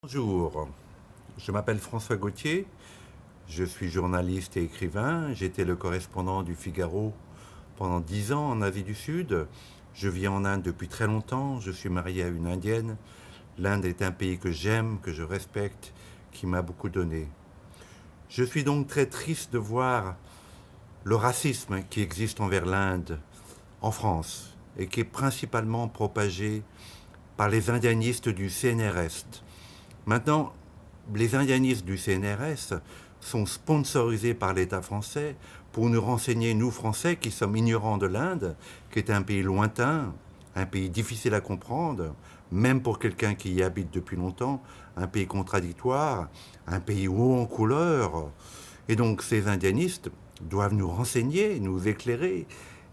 Bonjour, je m'appelle François Gauthier, je suis journaliste et écrivain, j'étais le correspondant du Figaro pendant 10 ans en Asie du Sud, je vis en Inde depuis très longtemps, je suis marié à une Indienne, l'Inde est un pays que j'aime, que je respecte, qui m'a beaucoup donné. Je suis donc très triste de voir le racisme qui existe envers l'Inde en France et qui est principalement propagé par les indianistes du CNRS. Maintenant, les indianistes du CNRS sont sponsorisés par l'État français pour nous renseigner, nous Français, qui sommes ignorants de l'Inde, qui est un pays lointain, un pays difficile à comprendre, même pour quelqu'un qui y habite depuis longtemps, un pays contradictoire, un pays haut en couleur. Et donc ces indianistes doivent nous renseigner, nous éclairer,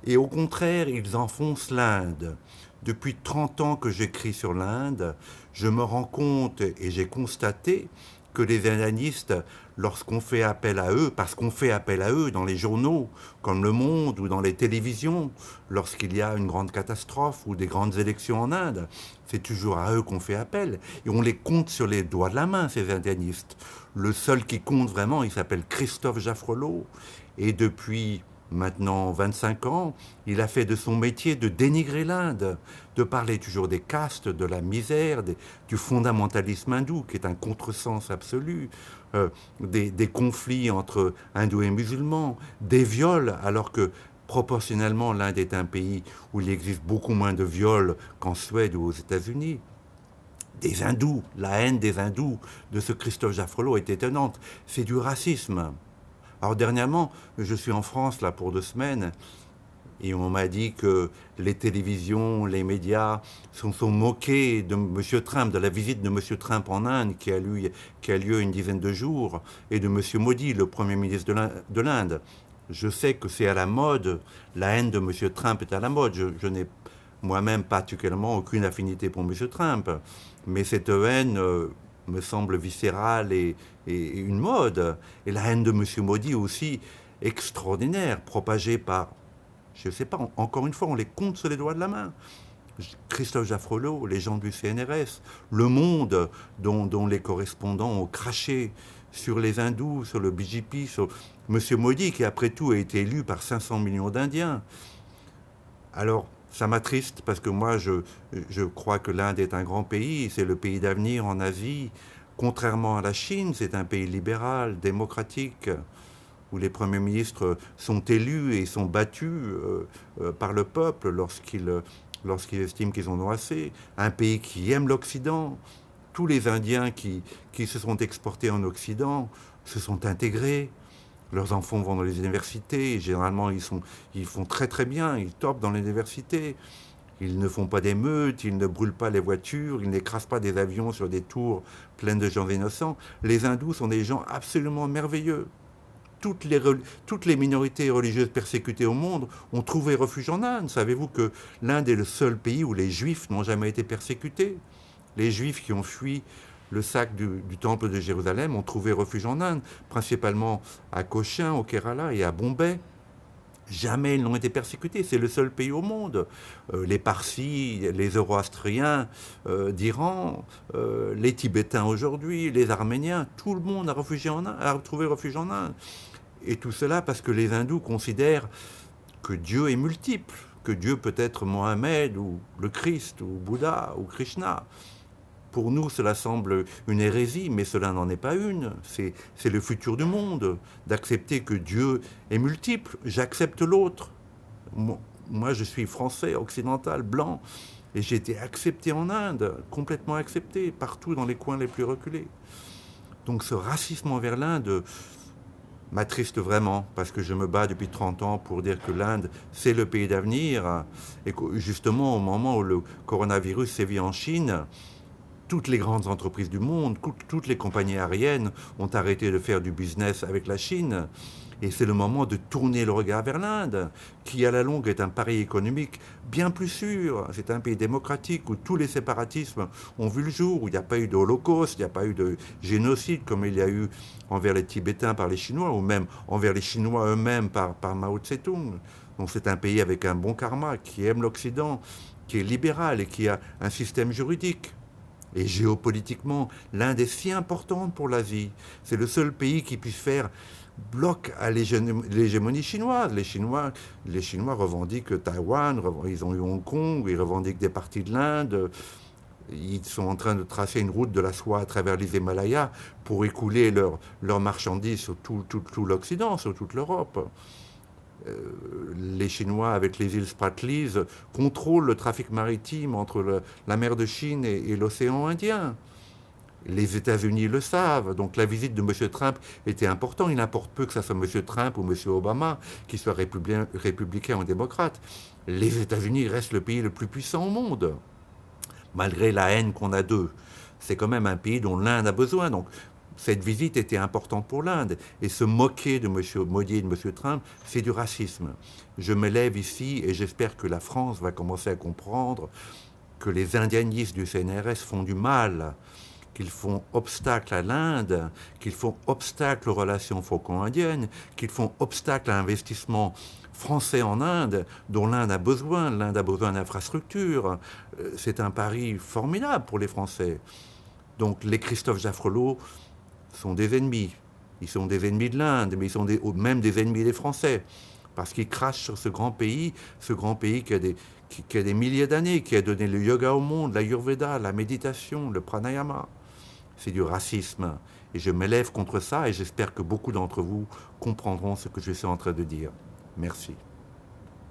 et au contraire, ils enfoncent l'Inde. Depuis 30 ans que j'écris sur l'Inde, je me rends compte et j'ai constaté que les indianistes, lorsqu'on fait appel à eux, parce qu'on fait appel à eux dans les journaux, comme Le Monde ou dans les télévisions, lorsqu'il y a une grande catastrophe ou des grandes élections en Inde, c'est toujours à eux qu'on fait appel. Et on les compte sur les doigts de la main, ces indianistes. Le seul qui compte vraiment, il s'appelle Christophe Jaffrelot. Et depuis maintenant 25 ans, il a fait de son métier de dénigrer l'Inde, de parler toujours des castes, de la misère, du fondamentalisme hindou, qui est un contresens absolu, des conflits entre hindous et musulmans, des viols, alors que proportionnellement l'Inde est un pays où il existe beaucoup moins de viols qu'en Suède ou aux États-Unis. Des hindous, la haine des hindous de ce Christophe Jaffrelot est étonnante. C'est du racisme. Alors dernièrement, je suis en France là pour 2 semaines et on m'a dit que les télévisions, les médias sont moqués de M. Trump, de la visite de M. Trump en Inde qui a lieu une dizaine de jours, et de M. Modi, le Premier ministre de l'Inde. Je sais que c'est à la mode, la haine de M. Trump est à la mode. Je n'ai moi-même particulièrement aucune affinité pour M. Trump, mais cette haine me semble viscérale et une mode. Et la haine de M. Modi aussi extraordinaire, propagée par, je ne sais pas, encore une fois, on les compte sur les doigts de la main. Christophe Jaffrelot, les gens du CNRS, Le Monde, dont les correspondants ont craché sur les hindous, sur le BJP, sur M. Modi, qui après tout a été élu par 500 millions d'Indiens. Alors, ça m'attriste parce que moi, je crois que l'Inde est un grand pays, c'est le pays d'avenir en Asie. Contrairement à la Chine, c'est un pays libéral, démocratique, où les premiers ministres sont élus et sont battus par le peuple lorsqu'ils estiment qu'ils en ont assez. Un pays qui aime l'Occident. Tous les Indiens qui se sont exportés en Occident se sont intégrés. Leurs enfants vont dans les universités, et généralement ils font très très bien, ils topent dans l'université. Ils ne font pas d'émeutes, ils ne brûlent pas les voitures, ils n'écrasent pas des avions sur des tours pleines de gens innocents. Les hindous sont des gens absolument merveilleux. Toutes les minorités religieuses persécutées au monde ont trouvé refuge en Inde. Savez-vous que l'Inde est le seul pays où les juifs n'ont jamais été persécutés? Les juifs qui ont fui le sac du temple de Jérusalem ont trouvé refuge en Inde, principalement à Cochin, au Kerala et à Bombay. Jamais ils n'ont été persécutés, c'est le seul pays au monde. Les Parsis, les Zoroastriens d'Iran, les Tibétains aujourd'hui, les Arméniens, tout le monde a trouvé refuge en Inde. Et tout cela parce que les hindous considèrent que Dieu est multiple, que Dieu peut être Mohamed ou le Christ ou Bouddha ou Krishna. Pour nous, cela semble une hérésie, mais cela n'en est pas une. C'est le futur du monde, d'accepter que Dieu est multiple. J'accepte l'autre. Moi, je suis français, occidental, blanc, et j'ai été accepté en Inde, complètement accepté, partout dans les coins les plus reculés. Donc ce racisme envers l'Inde m'attriste vraiment, parce que je me bats depuis 30 ans pour dire que l'Inde, c'est le pays d'avenir, et que justement, au moment où le coronavirus sévit en Chine, toutes les grandes entreprises du monde, toutes les compagnies aériennes ont arrêté de faire du business avec la Chine. Et c'est le moment de tourner le regard vers l'Inde, qui à la longue est un pari économique bien plus sûr. C'est un pays démocratique où tous les séparatismes ont vu le jour, où il n'y a pas eu d'holocauste, il n'y a pas eu de génocide comme il y a eu envers les Tibétains par les Chinois, ou même envers les Chinois eux-mêmes par Mao Tse-tung. Donc c'est un pays avec un bon karma, qui aime l'Occident, qui est libéral et qui a un système juridique Et géopolitiquement, l'Inde est si importante pour l'Asie. C'est le seul pays qui puisse faire bloc à l'hégémonie chinoise. Les Chinois revendiquent Taïwan, ils ont eu Hong Kong, ils revendiquent des parties de l'Inde. Ils sont en train de tracer une route de la soie à travers les Himalayas pour écouler leurs marchandises sur tout l'Occident, sur toute l'Europe. Les Chinois, avec les îles Spratleys, contrôlent le trafic maritime entre la mer de Chine et l'océan Indien. Les États-Unis le savent. Donc la visite de M. Trump était importante. Il importe peu que ce soit M. Trump ou M. Obama qui soit républicain ou démocrate. Les États-Unis restent le pays le plus puissant au monde, malgré la haine qu'on a d'eux. C'est quand même un pays dont l'Inde a besoin. Donc cette visite était importante pour l'Inde. Et se moquer de M. Modi et de M. Trump, c'est du racisme. Je me lève ici et j'espère que la France va commencer à comprendre que les indianistes du CNRS font du mal, qu'ils font obstacle à l'Inde, qu'ils font obstacle aux relations franco-indiennes, qu'ils font obstacle à l'investissement français en Inde, dont l'Inde a besoin. L'Inde a besoin d'infrastructures. C'est un pari formidable pour les Français. Donc les Christophe Jaffrelot sont des ennemis. Ils sont des ennemis de l'Inde, mais ils sont même des ennemis des Français. Parce qu'ils crachent sur ce grand pays qui a des milliers d'années, qui a donné le yoga au monde, l'ayurveda, la méditation, le pranayama. C'est du racisme. Et je m'élève contre ça et j'espère que beaucoup d'entre vous comprendront ce que je suis en train de dire. Merci.